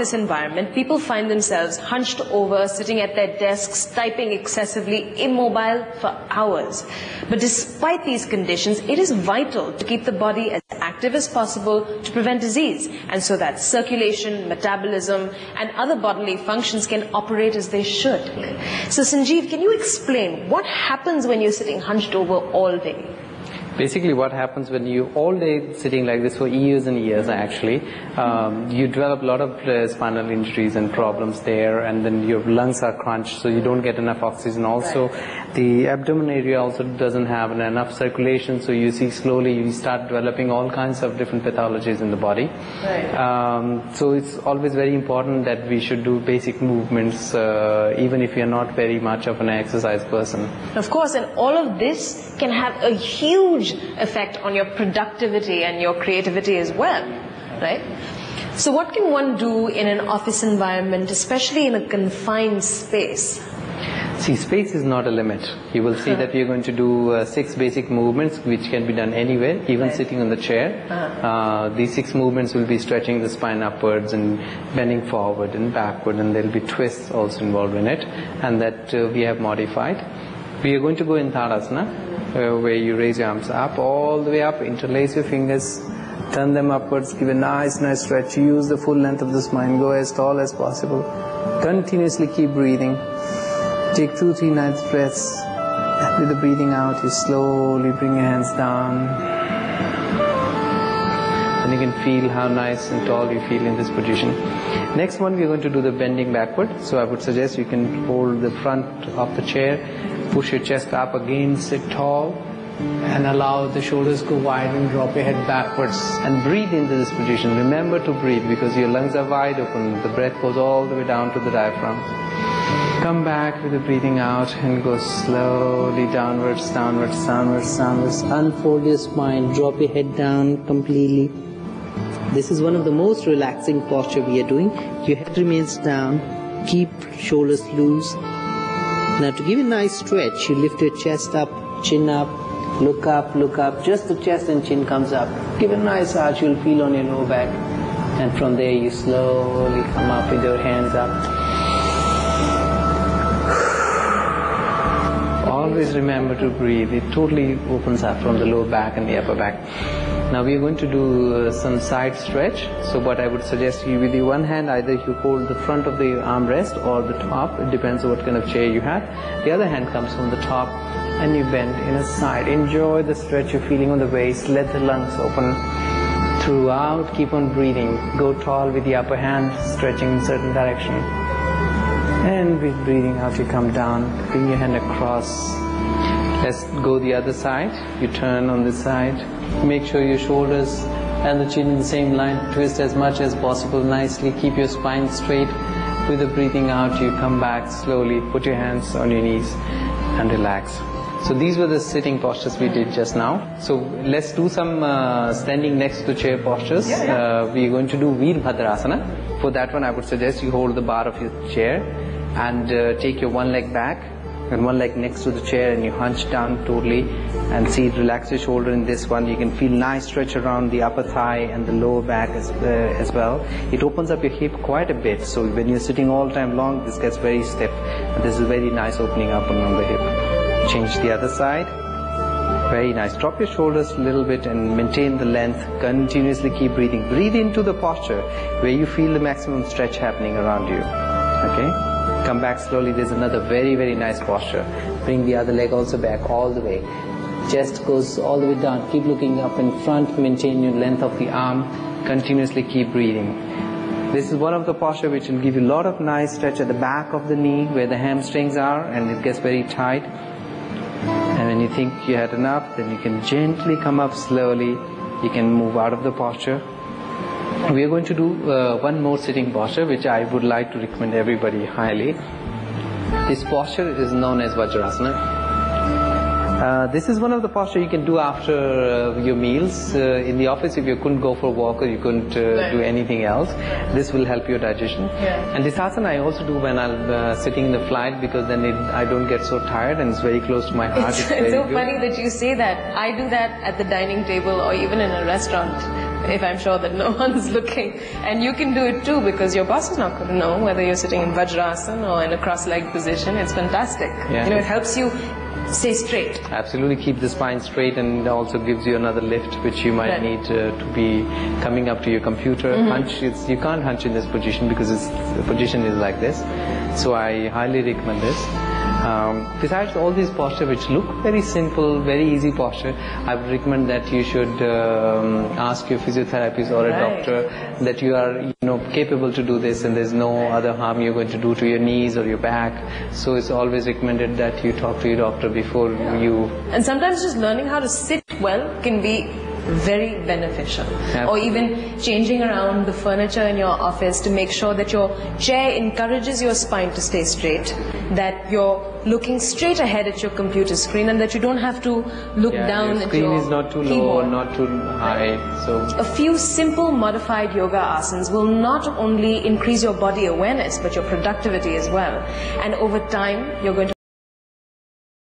office environment, people find themselves hunched over, sitting at their desks, typing excessively, immobile for hours. But despite these conditions, it is vital to keep the body as active as possible to prevent disease, and so that circulation, metabolism, and other bodily functions can operate as they should. So Sanjeev, can you explain what happens when you're sitting hunched over all day? Basically what happens when you all day sitting like this for years and years actually, you develop a lot of spinal injuries and problems there, and then your lungs are crunched so you don't get enough oxygen. Also the abdomen area also doesn't have enough circulation, so you see slowly you start developing all kinds of different pathologies in the body. So it's always very important that we should do basic movements even if you're not very much of an exercise person. Of course, and all of this can have a huge effect on your productivity and your creativity as well, right? So what can one do in an office environment, especially in a confined space? See, space is not a limit. You will see that we are going to do 6 basic movements which can be done anywhere, even sitting on the chair. These 6 movements will be stretching the spine upwards and bending forward and backward, and there will be twists also involved in it, and that we have modified. We are going to go in Tadasana, where you raise your arms up, all the way up, interlace your fingers, turn them upwards, give a nice stretch, use the full length of the spine, go as tall as possible, continuously keep breathing, take 2-3 nice breaths, and with the breathing out, you slowly bring your hands down, and you can feel how nice and tall you feel in this position. Next one, we are going to do the bending backward, so I would suggest you can hold the front of the chair, push your chest up again, sit tall, and allow the shoulders go wide and drop your head backwards and breathe into this position. Remember to breathe because your lungs are wide open. The breath goes all the way down to the diaphragm. Come back with the breathing out and go slowly downwards, downwards, downwards, downwards. Unfold your spine, drop your head down completely. This is one of the most relaxing posture we are doing. Your head remains down, keep shoulders loose. Now to give a nice stretch, you lift your chest up, chin up, look up, just the chest and chin comes up. Give a nice arch, you'll feel on your lower back. And from there you slowly come up with your hands up. Always remember to breathe. It totally opens up from the lower back and the upper back. Now we are going to do some side stretch. So what I would suggest you, with the one hand, either you hold the front of the armrest or the top. It depends on what kind of chair you have. The other hand comes from the top and you bend in a side. Enjoy the stretch you're feeling on the waist. Let the lungs open throughout. Keep on breathing. Go tall with the upper hand, stretching in certain direction. And with breathing out, you come down. Bring your hand across. Let's go the other side. You turn on this side. Make sure your shoulders and the chin in the same line. Twist as much as possible nicely. Keep your spine straight. With the breathing out, you come back slowly. Put your hands on your knees and relax. So these were the sitting postures we did just now. So let's do some standing next to chair postures. We are going to do Veerbhadrasana. For that one, I would suggest you hold the bar of your chair and take your one leg back and one leg next to the chair, and you hunch down totally and see, relax your shoulder in this one. You can feel nice stretch around the upper thigh and the lower back as well. It opens up your hip quite a bit, so when you're sitting all time long, this gets very stiff. And this is very nice opening up around the hip. Change the other side. Very nice. Drop your shoulders a little bit and maintain the length. Continuously keep breathing. Breathe into the posture where you feel the maximum stretch happening around you. Okay? Come back slowly. There's another very nice posture. Bring the other leg also back all the way. Chest goes all the way down. Keep looking up in front. Maintain your length of the arm. Continuously keep breathing. This is one of the posture which will give you a lot of nice stretch at the back of the knee where the hamstrings are, and it gets very tight. And when you think you had enough, then you can gently come up slowly. You can move out of the posture. We are going to do one more sitting posture, which I would like to recommend everybody highly. This posture is known as Vajrasana. This is one of the postures you can do after your meals. In the office, if you couldn't go for a walk or you couldn't do anything else, this will help your digestion. And this asana I also do when I'm sitting in the flight, because then I don't get so tired and it's very close to my heart. It's so funny that you say that. I do that at the dining table or even in a restaurant. if I'm sure that no one's looking. And you can do it too, because your boss is not going to know whether you're sitting in Vajrasana or in a cross-legged position. It's fantastic. Yeah. It helps you stay straight. Absolutely, keep the spine straight, and also gives you another lift which you might need to be coming up to your computer. Hunch, you can't hunch in this position because the position is like this. So I highly recommend this. Besides all these postures which look very simple, very easy posture, I would recommend that you should ask your physiotherapist or a doctor that you are capable to do this, and there's no other harm you're going to do to your knees or your back. So it's always recommended that you talk to your doctor before you... And sometimes just learning how to sit well can be very beneficial. Or even changing around the furniture in your office to make sure that your chair encourages your spine to stay straight, that you're looking straight ahead at your computer screen, and that you don't have to look down at your screen is not too keyboard. low, not too high. So a few simple modified yoga asanas will not only increase your body awareness but your productivity as well. And over time, you're going to